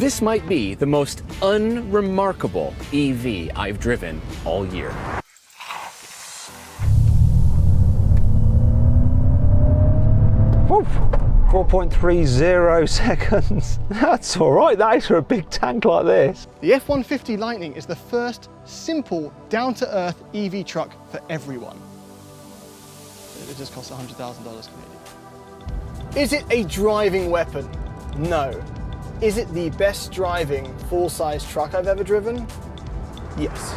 This might be the most unremarkable EV I've driven all year. Woo. 4.30 seconds. That's all right, that is for a big tank like this. The F-150 Lightning is the first simple, down-to-earth EV truck for everyone. It just costs $100,000 Canadian. Is it a driving weapon? No. Is it the best driving full-size truck I've ever driven? Yes.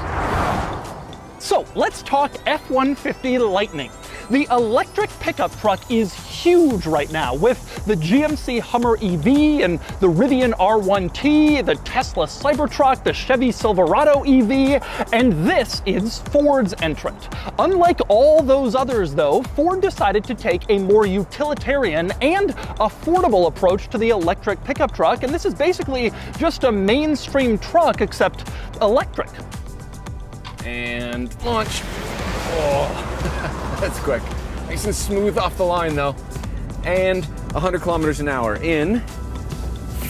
So let's talk F-150 Lightning. The electric pickup truck is huge right now with the GMC Hummer EV and the Rivian R1T, the Tesla Cybertruck, the Chevy Silverado EV, and this is Ford's entrant. Unlike all those others though, Ford decided to take a more utilitarian and affordable approach to the electric pickup truck, and this is basically just a mainstream truck except electric. And launch. Oh, that's quick. Nice and smooth off the line though. And 100 kilometers an hour in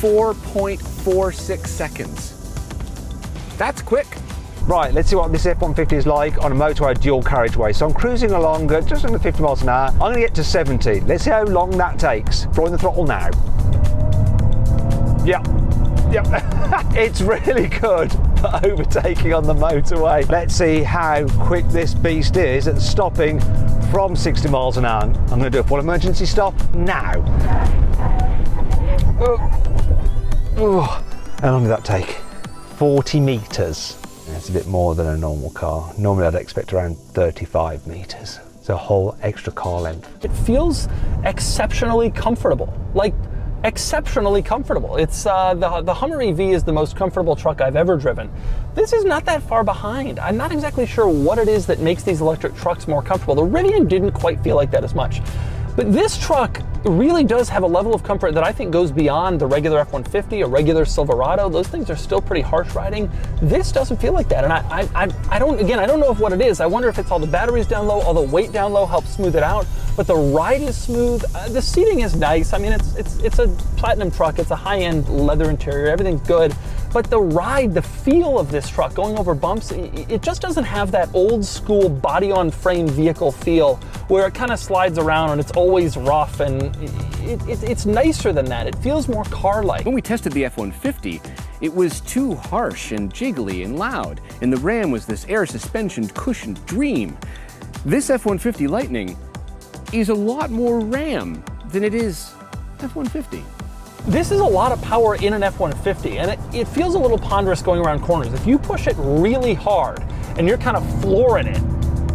4.46 seconds. That's quick. Right, let's see what this F-150 is like on a motorway dual carriageway. So I'm cruising along at just under 50 miles an hour. I'm going to get to 70. Let's see how long that takes. Drawing the throttle now. Yep. It's really good for overtaking on the motorway. Let's see how quick this beast is at stopping from 60 miles an hour. I'm going to do a full emergency stop now. How long did that take? 40 meters. That's a bit more than a normal car. Normally I'd expect around 35 meters. It's a whole extra car length. It feels exceptionally comfortable. Like, exceptionally comfortable. It's the Hummer EV is the most comfortable truck I've ever driven. This is not that far behind. I'm not exactly sure what it is that makes these electric trucks more comfortable. The Rivian didn't quite feel like that as much. But this truck really does have a level of comfort that I think goes beyond the regular F-150, a regular Silverado. Those things are still pretty harsh riding. This doesn't feel like that. And I don't know if what it is. I wonder if it's all the batteries down low, all the weight down low helps smooth it out. But the ride is smooth. The seating is nice. I mean, it's a platinum truck. It's a high-end leather interior. Everything's good. But the ride, the feel of this truck going over bumps, it just doesn't have that old school body on frame vehicle feel where it kind of slides around and it's always rough, and it's nicer than that. It feels more car-like. When we tested the F-150, it was too harsh and jiggly and loud, and the Ram was this air suspension cushioned dream. This F-150 Lightning is a lot more Ram than it is F-150. This is a lot of power in an F-150, and it feels a little ponderous going around corners. If you push it really hard and you're kind of flooring it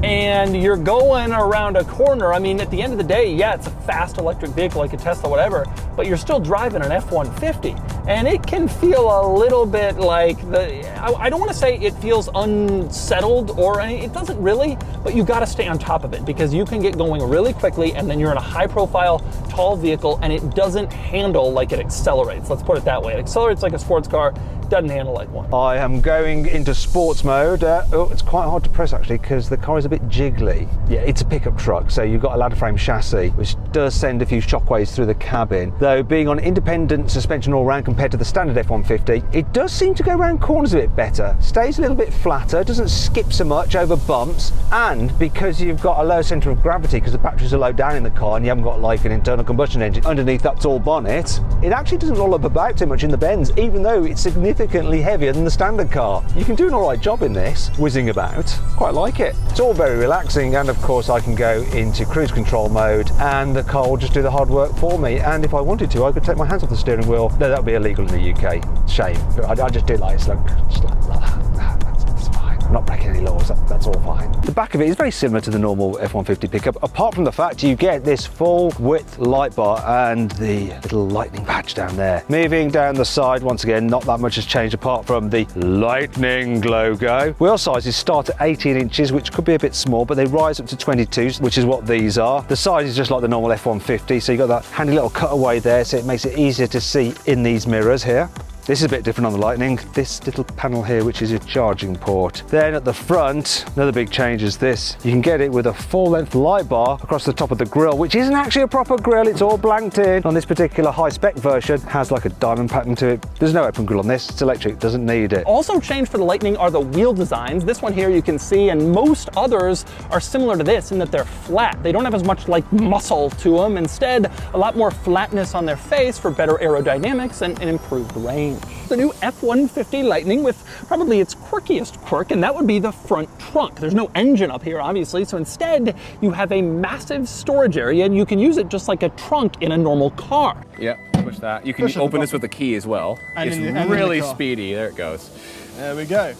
and you're going around a corner, I mean, at the end of the day, yeah, it's a fast electric vehicle like a Tesla, whatever, but you're still driving an F-150, and it can feel a little bit like I don't want to say it feels unsettled or it doesn't really, but you got to stay on top of it because you can get going really quickly and then you're in a high profile, tall vehicle and it doesn't handle like it accelerates. Let's put it that way. It accelerates like a sports car, doesn't handle like one. I am going into sports mode. It's quite hard to press actually because the car is a bit jiggly. Yeah, it's a pickup truck, so you've got a ladder frame chassis, which does send a few shockwaves through the cabin. Though being on independent suspension all round compared to the standard F-150, it does seem to go around corners a bit better. Stays a little bit flatter, doesn't skip so much over bumps, and because you've got a lower centre of gravity because the batteries are low down in the car and you haven't got like an internal combustion engine underneath that tall bonnet, it actually doesn't roll up about too much in the bends, even though it's significantly heavier than the standard car. You can do an alright job in this, whizzing about. Quite like it. It's all very relaxing, and of course I can go into cruise control mode and the car will just do the hard work for me, and if I wanted to I could take my hands off the steering wheel. No, that would be illegal in the UK. Shame. But I just do it like it's like that's fine. I'm not breaking any laws, that's all fine. The back of it is very similar to the normal F-150 pickup, apart from the fact you get this full width light bar and the little lightning patch down there. Moving down the side, once again, not that much has changed apart from the lightning logo. Wheel sizes start at 18 inches, which could be a bit small, but they rise up to 22, which is what these are. The size is just like the normal F-150, so you've got that handy little cutaway there, so it makes it easier to see in these mirrors here. This is a bit different on the Lightning. This little panel here, which is your charging port. Then at the front, another big change is this. You can get it with a full-length light bar across the top of the grille, which isn't actually a proper grille. It's all blanked in. On this particular high-spec version, it has like a diamond pattern to it. There's no open grille on this. It's electric, doesn't need it. Also changed for the Lightning are the wheel designs. This one here you can see, and most others are similar to this in that they're flat. They don't have as much like muscle to them. Instead, a lot more flatness on their face for better aerodynamics and improved range. The new F-150 Lightning with probably its quirkiest quirk, and that would be the front trunk. There's no engine up here, obviously, so instead you have a massive storage area, and you can use it just like a trunk in a normal car. Yep, push that. You can open this with the key as well. And it's in the really car. speedy. There it goes. There we go.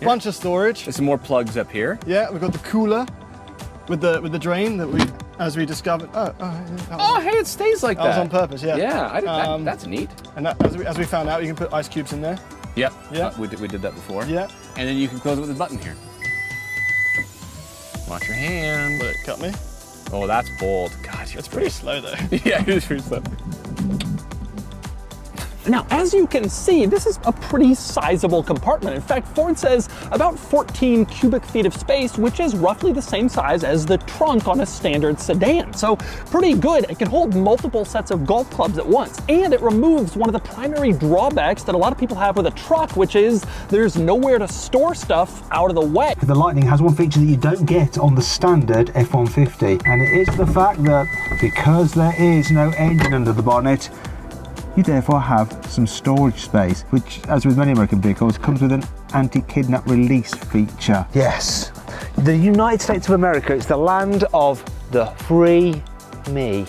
Bunch of storage. There's some more plugs up here. Yeah, we've got the cooler with the drain that as we discovered. Oh, hey, it stays like that. That was on purpose, yeah. Yeah, that's neat. And that, as we found out, you can put ice cubes in there. Yep. Yeah. We did that before. Yeah. And then you can close it with a button here. Watch your hand. Will it cut me? Oh, that's bold. God, It's pretty slow though. yeah, it is pretty slow. Now, as you can see, this is a pretty sizable compartment. In fact, Ford says about 14 cubic feet of space, which is roughly the same size as the trunk on a standard sedan. So pretty good. It can hold multiple sets of golf clubs at once. And it removes one of the primary drawbacks that a lot of people have with a truck, which is there's nowhere to store stuff out of the way. The Lightning has one feature that you don't get on the standard F-150, and it is the fact that because there is no engine under the bonnet, you therefore have some storage space, which, as with many American vehicles, comes with an anti-kidnap release feature. Yes, the United States of America is the land of the free me.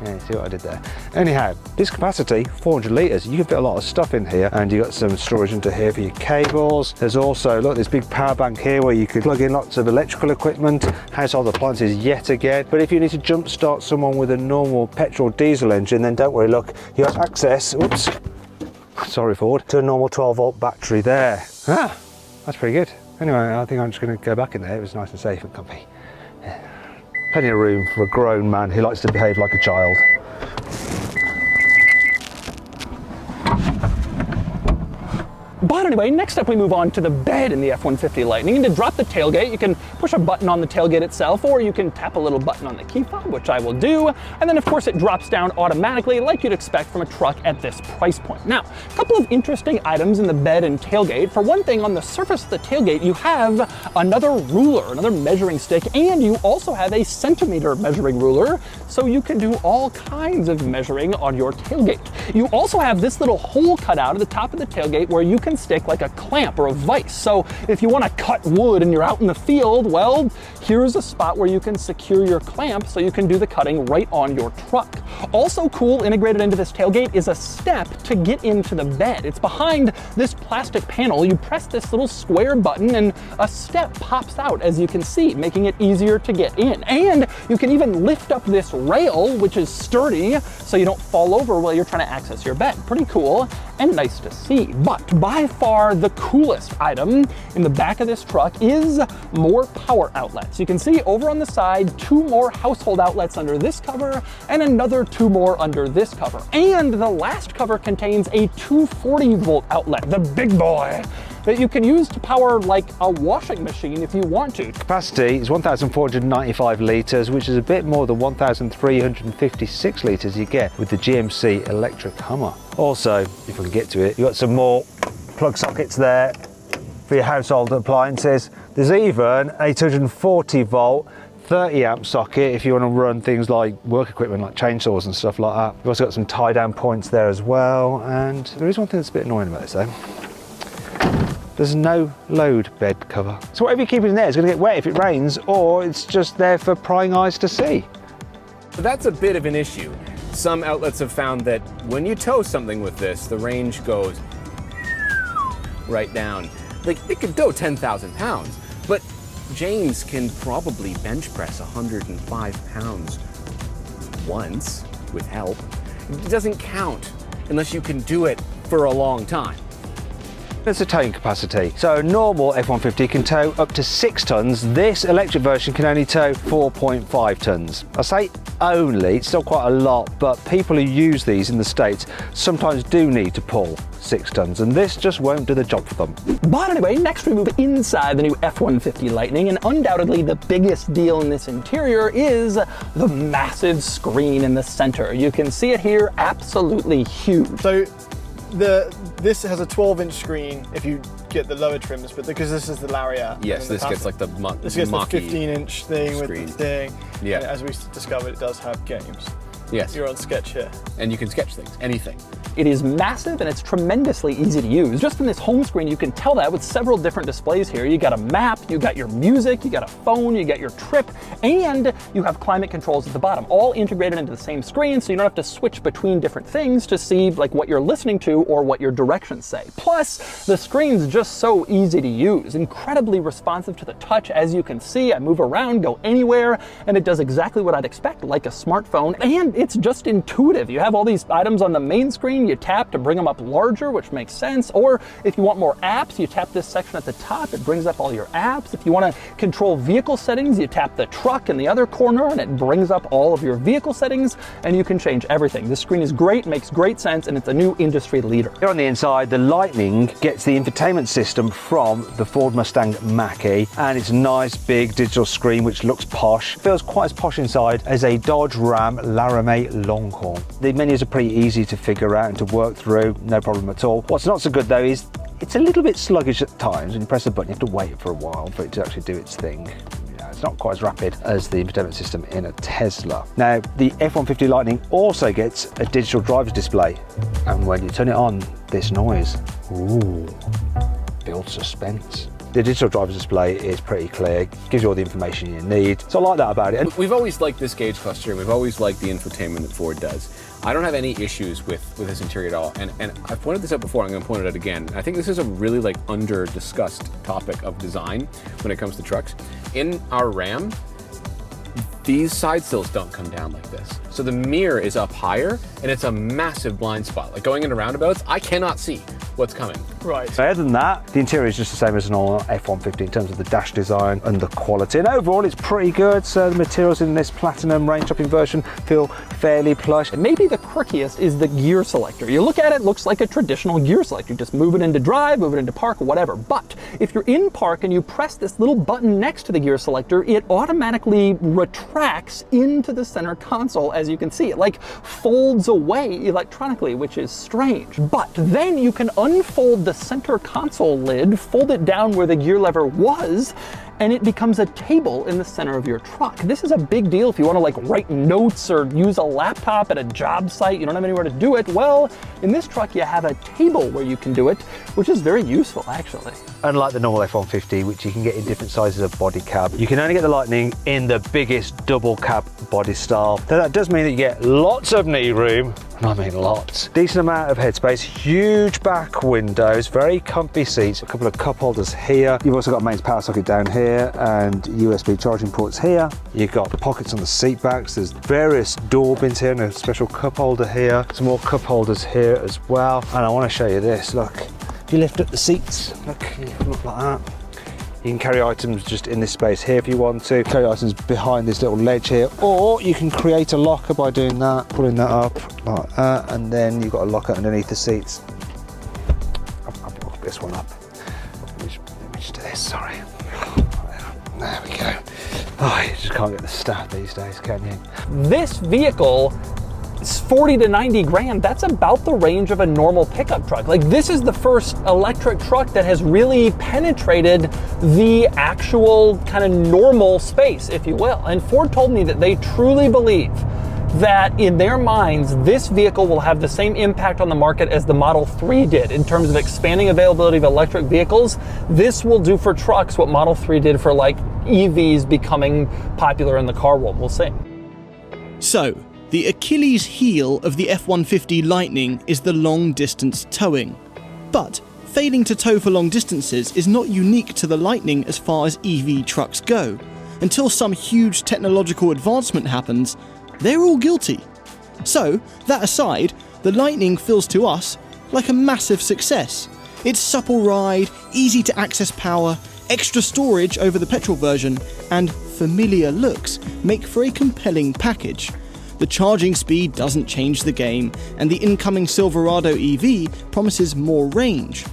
Yeah, see what I did there? Anyhow, this capacity, 400 litres, you can fit a lot of stuff in here, and you've got some storage under here for your cables. There's also, look, this big power bank here where you could plug in lots of electrical equipment, household appliances yet again. But if you need to jump start someone with a normal petrol diesel engine, then don't worry, look, you have access, oops, sorry Ford, to a normal 12-volt battery there. Ah, that's pretty good. Anyway, I think I'm just going to go back in there. It was nice and safe and comfy. Plenty of room for a grown man who likes to behave like a child. But anyway, next up we move on to the bed in the F-150 Lightning. And to drop the tailgate, you can push a button on the tailgate itself, or you can tap a little button on the key fob, which I will do. And then of course it drops down automatically like you'd expect from a truck at this price point. Now, a couple of interesting items in the bed and tailgate. For one thing, on the surface of the tailgate, you have another ruler, another measuring stick, and you also have a centimeter measuring ruler, so you can do all kinds of measuring on your tailgate. You also have this little hole cut out at the top of the tailgate where you can stick like a clamp or a vise. So if you want to cut wood and you're out in the field, well, here's a spot where you can secure your clamp so you can do the cutting right on your truck. Also cool, integrated into this tailgate is a step to get into the bed. It's behind this plastic panel. You press this little square button and a step pops out, as you can see, making it easier to get in. And you can even lift up this rail, which is sturdy, so you don't fall over while you're trying to access your bed. Pretty cool and nice to see. But by far the coolest item in the back of this truck is more power outlets. You can see over on the side, 2 more household outlets under this cover and another 2 more under this cover. And the last cover contains a 240 volt outlet, the big boy, that you can use to power like a washing machine if you want to. Capacity is 1,495 litres, which is a bit more than 1,356 litres you get with the GMC electric Hummer. Also, if we can get to it, you've got some more plug sockets there for your household appliances. There's even a 240 volt 30 amp socket if you want to run things like work equipment like chainsaws and stuff like that. You've also got some tie down points there as well, and there is one thing that's a bit annoying about this though. There's no load bed cover. So whatever you keep in there is going to get wet if it rains, or it's just there for prying eyes to see. So that's a bit of an issue. Some outlets have found that when you tow something with this, the range goes right down. Like, it could go 10,000 pounds, but James can probably bench press 105 pounds once with help. It doesn't count unless you can do it for a long time. There's the towing capacity. So a normal F-150 can tow up to 6 tons. This electric version can only tow 4.5 tons. I say only, it's still quite a lot, but people who use these in the States sometimes do need to pull 6 tons, and this just won't do the job for them. But anyway, next we move inside the new F-150 Lightning, and undoubtedly the biggest deal in this interior is the massive screen in the center. You can see it here, absolutely huge. So this has a 12-inch screen if you get the lower trims, but because this is the Lariat. Yes, this gets like the this gets the 15-inch thing screen. with the thing. Yeah. And as we discovered, it does have games. Yes. You're on Sketch here. And you can sketch things, anything. It is massive and it's tremendously easy to use. Just from this home screen, you can tell that with several different displays here. You got a map, you got your music, you got a phone, you got your trip, and you have climate controls at the bottom, all integrated into the same screen, so you don't have to switch between different things to see like what you're listening to or what your directions say. Plus, the screen's just so easy to use, incredibly responsive to the touch. As you can see, I move around, go anywhere, and it does exactly what I'd expect, like a smartphone, and it's just intuitive. You have all these items on the main screen, you tap to bring them up larger, which makes sense, or if you want more apps, you tap this section at the top, it brings up all your apps. If you want to control vehicle settings, you tap the truck in the other corner and it brings up all of your vehicle settings, and you can change everything. This screen is great, makes great sense, and it's a new industry leader. Here on the inside, the Lightning gets the infotainment system from the Ford Mustang Mach-E, and it's a nice big digital screen which looks posh. Feels quite as posh inside as a Dodge Ram Laramie Longhorn. The menus are pretty easy to figure out and to work through, no problem at all. What's not so good though is it's a little bit sluggish at times. When you press the button, you have to wait for a while for it to actually do its thing. It's not quite as rapid as the infotainment system in a Tesla. Now, the F-150 Lightning also gets a digital driver's display, and when you turn it on, this noise, ooh, builds suspense. The digital driver's display is pretty clear, gives you all the information you need, so I like that about it. We've always liked this gauge cluster, and we've always liked the infotainment that Ford does. I don't have any issues with this interior at all, and I've pointed this out before, I'm going to point it out again. I think this is a really like under-discussed topic of design when it comes to trucks. In our Ram, these side sills don't come down like this. So the mirror is up higher, and it's a massive blind spot. Like going into roundabouts, I cannot see what's coming. Right. Other than that, the interior is just the same as an normal F-150 in terms of the dash design and the quality. And overall, it's pretty good. So the materials in this Platinum range topping version feel fairly plush. Maybe the quirkiest is the gear selector. You look at it, looks like a traditional gear selector. You just move it into drive, move it into park, whatever. But if you're in park and you press this little button next to the gear selector, it automatically retracts into the center console. As you can see, it like folds away electronically, which is strange. But then you can unfold the center console lid, fold it down where the gear lever was, and it becomes a table in the center of your truck. This is a big deal if you want to like write notes or use a laptop at a job site, you don't have anywhere to do it. Well, in this truck you have a table where you can do it, which is very useful actually. Unlike the normal F-150, which you can get in different sizes of body cab, you can only get the Lightning in the biggest double cab body style. Now that does mean that you get lots of knee room, and I mean lots. Decent amount of headspace, huge back windows, very comfy seats, a couple of cup holders here. You've also got a mains power socket down here and USB charging ports here. You've got pockets on the seat backs, there's various door bins here and a special cup holder here. Some more cup holders here as well. And I want to show you this, look. If you lift up the seats, look like that. You can carry items just in this space here if you want to. Carry items behind this little ledge here, or you can create a locker by doing that, pulling that up like that, and then you've got a locker underneath the seats. I'll pick this one up. Let me just do this, sorry. There we go. Oh, you just can't get the stat these days, can you? This vehicle, it's 40 to 90 grand. That's about the range of a normal pickup truck. Like, this is the first electric truck that has really penetrated the actual kind of normal space, if you will. And Ford told me that they truly believe that in their minds, this vehicle will have the same impact on the market as the Model 3 did in terms of expanding availability of electric vehicles. This will do for trucks what Model 3 did for like EVs becoming popular in the car world. We'll see. So, the Achilles heel of the F-150 Lightning is the long-distance towing. But failing to tow for long distances is not unique to the Lightning as far as EV trucks go. Until some huge technological advancement happens, they're all guilty. So, that aside, the Lightning feels to us like a massive success. Its supple ride, easy to access power, extra storage over the petrol version, and familiar looks make for a compelling package. The charging speed doesn't change the game, and the incoming Silverado EV promises more range.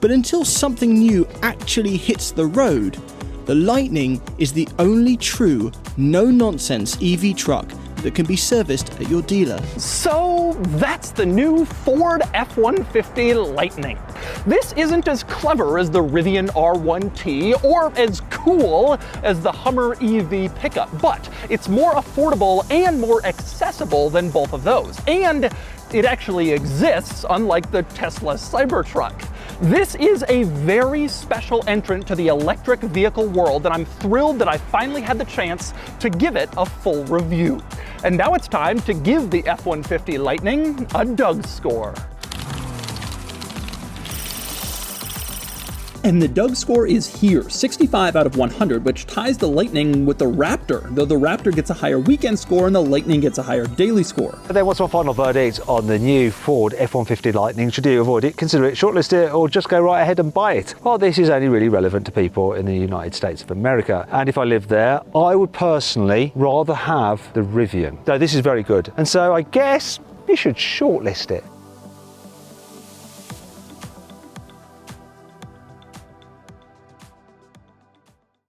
But until something new actually hits the road, the Lightning is the only true, no-nonsense EV truck that can be serviced at your dealer. So that's the new Ford F-150 Lightning. This isn't as clever as the Rivian R1T or as cool as the Hummer EV pickup, but it's more affordable and more accessible than both of those. And it actually exists, unlike the Tesla Cybertruck. This is a very special entrant to the electric vehicle world, and I'm thrilled that I finally had the chance to give it a full review. And now it's time to give the F-150 Lightning a Doug score. And the Doug score is here, 65 out of 100, which ties the Lightning with the Raptor, though the Raptor gets a higher weekend score and the Lightning gets a higher daily score. But then what's my final verdict on the new Ford F-150 Lightning? Should you avoid it, consider it, shortlist it, or just go right ahead and buy it? Well, this is only really relevant to people in the United States of America. And if I lived there, I would personally rather have the Rivian. Though this is very good. And so I guess you should shortlist it.